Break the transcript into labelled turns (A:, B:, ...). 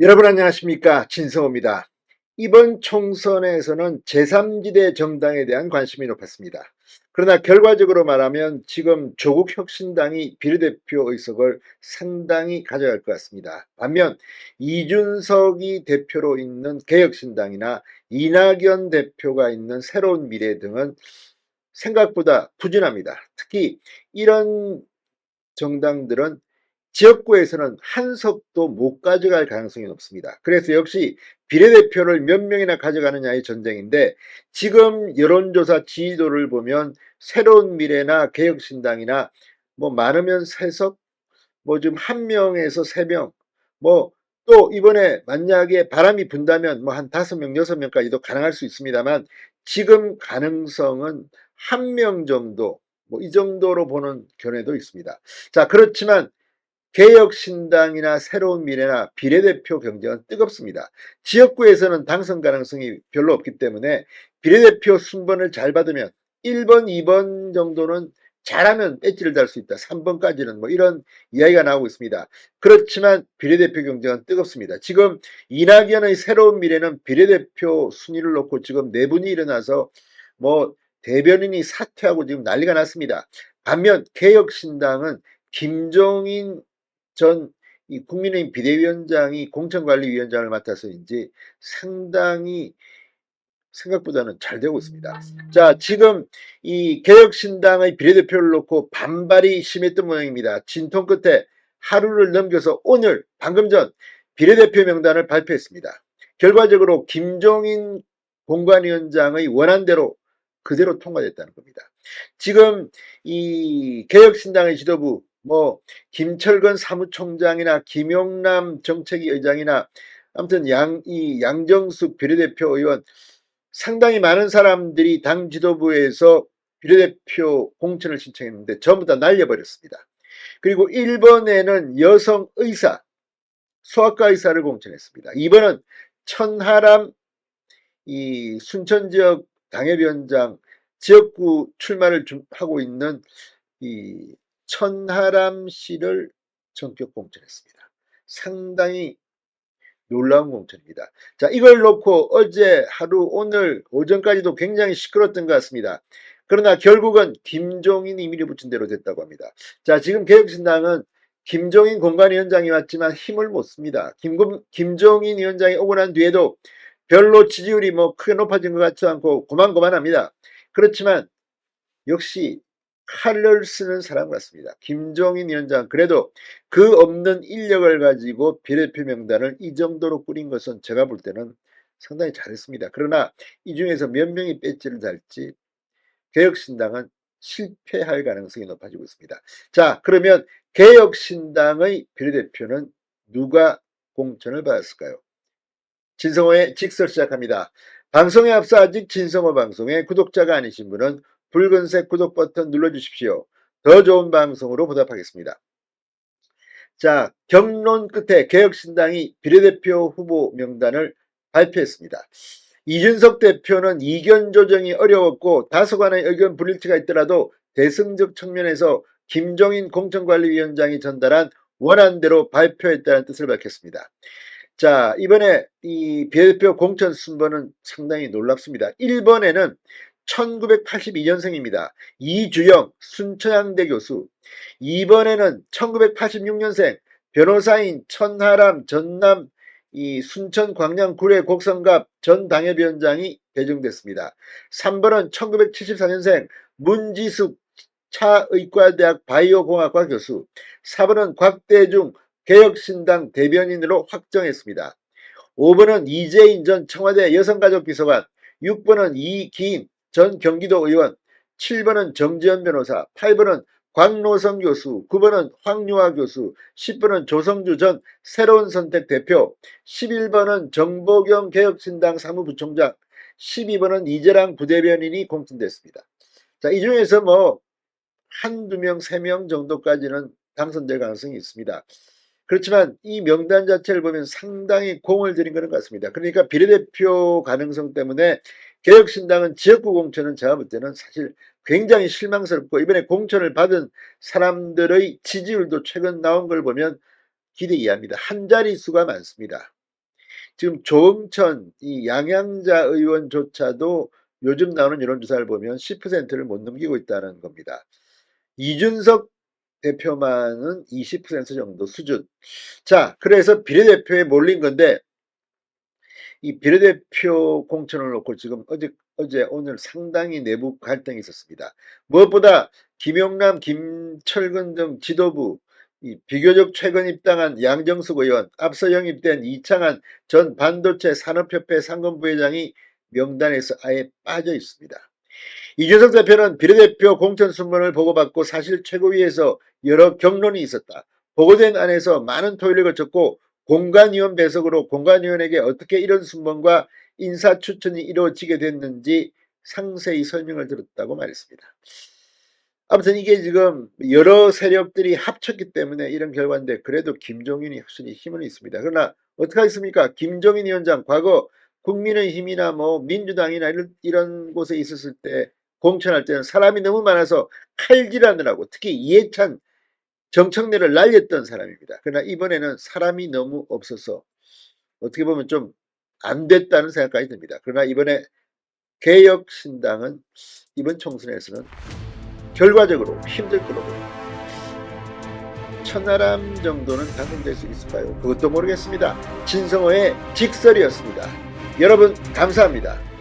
A: 여러분 안녕하십니까, 진성호입니다. 이번 총선에서는 제3지대 정당에 대한 관심이 높았습니다. 그러나 결과적으로 말하면 지금 조국혁신당이 비례대표 의석을 상당히 가져갈 것 같습니다. 반면 이준석이 대표로 있는 개혁신당이나 이낙연 대표가 있는 새로운 미래 등은 생각보다 부진합니다. 특히 이런 정당들은 지역구에서는 한 석도 못 가져갈 가능성이 높습니다. 그래서 역시 비례대표를 몇 명이나 가져가느냐의 전쟁인데, 지금 여론조사 지지도를 보면 새로운 미래나 개혁신당이나 뭐 많으면 3석, 뭐 좀 1명에서 3명, 뭐 또 이번에 만약에 바람이 분다면 뭐 한 5명, 6명까지도 가능할 수 있습니다만, 지금 가능성은 1명 정도, 뭐 이 정도로 보는 견해도 있습니다. 자, 그렇지만 개혁신당이나 새로운 미래나 비례대표 경쟁은 뜨겁습니다. 지역구에서는 당선 가능성이 별로 없기 때문에 비례대표 순번을 잘 받으면 1번, 2번 정도는 잘하면 배지를 달 수 있다. 3번까지는 뭐 이런 이야기가 나오고 있습니다. 그렇지만 비례대표 경쟁은 뜨겁습니다. 지금 이낙연의 새로운 미래는 비례대표 순위를 놓고 지금 내분이 일어나서 뭐 대변인이 사퇴하고 지금 난리가 났습니다. 반면 개혁신당은 김종인 전 이 국민의힘 비대위원장이 공천관리위원장을 맡아서인지 상당히 생각보다는 잘 되고 있습니다. 자, 지금 이 개혁신당의 비례대표를 놓고 반발이 심했던 모양입니다. 진통 끝에 하루를 넘겨서 오늘 방금 전 비례대표 명단을 발표했습니다. 결과적으로 김종인 공관위원장의 원안대로 그대로 통과됐다는 겁니다. 지금 이 개혁신당의 지도부, 뭐 김철근 사무총장이나 김용남 정책위 의장이나 아무튼 양정숙 비례대표 의원, 상당히 많은 사람들이 당 지도부에서 비례대표 공천을 신청했는데 전부 다 날려버렸습니다. 그리고 1번에는 여성 의사, 소아과 의사를 공천했습니다. 2번은 천하람 이 순천 지역 당협위원장 지역구 출마를 하고 있는 이 천하람 씨를 전격 공천했습니다. 상당히 놀라운 공천입니다. 자, 이걸 놓고 어제 하루 오늘 오전까지도 굉장히 시끄러웠던 것 같습니다. 그러나 결국은 김종인이 미리 붙인 대로 됐다고 합니다. 자, 지금 개혁신당은 김종인 공관위원장이 왔지만 힘을 못 씁니다. 김종인 위원장이 오고 난 뒤에도 별로 지지율이 뭐 크게 높아진 것 같지 않고 고만고만합니다. 그렇지만 역시 칼을 쓰는 사람 같습니다. 김종인 위원장, 그래도 그 없는 인력을 가지고 비례표 명단을 이 정도로 꾸린 것은 제가 볼 때는 상당히 잘했습니다. 그러나 이 중에서 몇 명이 배지를 달지 개혁신당은 실패할 가능성이 높아지고 있습니다. 자, 그러면 개혁신당의 비례대표는 누가 공천을 받았을까요? 진성호의 직설 시작합니다. 방송에 앞서 아직 진성호 방송의 구독자가 아니신 분은 붉은색 구독 버튼 눌러주십시오. 더 좋은 방송으로 보답하겠습니다. 자, 경론 끝에 개혁신당이 비례대표 후보 명단을 발표했습니다. 이준석 대표는 이견 조정이 어려웠고 다소간의 의견 불일치가 있더라도 대승적 측면에서 김종인 공천관리위원장이 전달한 원안대로 발표했다는 뜻을 밝혔습니다. 자, 이번에 이 비례대표 공천 순번은 상당히 놀랍습니다. 1번에는 1982년생입니다. 이주영 순천향대 교수. 2번에는 1986년생 변호사인 천하람 전남 이 순천 광양 구례 곡성갑 전 당협위원장이 배정됐습니다. 3번은 1974년생 문지숙 차의과대학 바이오공학과 교수. 4번은 곽대중 개혁신당 대변인으로 확정했습니다. 5번은 이재인 전 청와대 여성가족비서관, 6번은 이기인 전 경기도 의원, 7번은 정지현 변호사, 8번은 광노성 교수, 9번은 황유아 교수, 10번은 조성주 전 새로운 선택 대표, 11번은 정보경 개혁신당 사무부총장, 12번은 이재랑 부대변인이 공천됐습니다. 자, 이 중에서 뭐 한두 명, 3명 정도까지는 당선될 가능성이 있습니다. 그렇지만 이 명단 자체를 보면 상당히 공을 들인 것 같습니다. 그러니까 비례대표 가능성 때문에 개혁신당은 지역구 공천은 제가 볼 때는 사실 굉장히 실망스럽고, 이번에 공천을 받은 사람들의 지지율도 최근 나온 걸 보면 기대 이하입니다. 한 자릿수가 많습니다. 지금 조응천 이 양양자 의원조차도 요즘 나오는 여론조사를 보면 10%를 못 넘기고 있다는 겁니다. 이준석 대표만은 20% 정도 수준. 자, 그래서 비례대표에 몰린 건데 이 비례대표 공천을 놓고 지금 어제 오늘 상당히 내부 갈등이 있었습니다. 무엇보다 김용남, 김철근 등 지도부, 이 비교적 최근 입당한 양정숙 의원, 앞서 영입된 이창한 전 반도체 산업협회 상근부회장이 명단에서 아예 빠져 있습니다. 이준석 대표는 비례대표 공천 순번을 보고받고 사실 최고위에서 여러 경론이 있었다. 보고된 안에서 많은 토의를 거쳤고 공관위원 배석으로 공관위원에게 어떻게 이런 순번과 인사 추천이 이루어지게 됐는지 상세히 설명을 들었다고 말했습니다. 아무튼 이게 지금 여러 세력들이 합쳤기 때문에 이런 결과인데 그래도 김종인이 확실히 힘은 있습니다. 그러나 어떻게 하겠습니까? 김종인 위원장 과거 국민의힘이나 뭐 민주당이나 이런 곳에 있었을 때 공천할 때는 사람이 너무 많아서 칼질하느라고 특히 이해찬 정청래를 날렸던 사람입니다. 그러나 이번에는 사람이 너무 없어서 어떻게 보면 좀 안 됐다는 생각까지 듭니다. 그러나 이번에 개혁신당은 이번 총선에서는 결과적으로 힘들 거로 보입니다. 천하람 정도는 당선될 수 있을까요? 그것도 모르겠습니다. 진성호의 직설이었습니다. 여러분 감사합니다.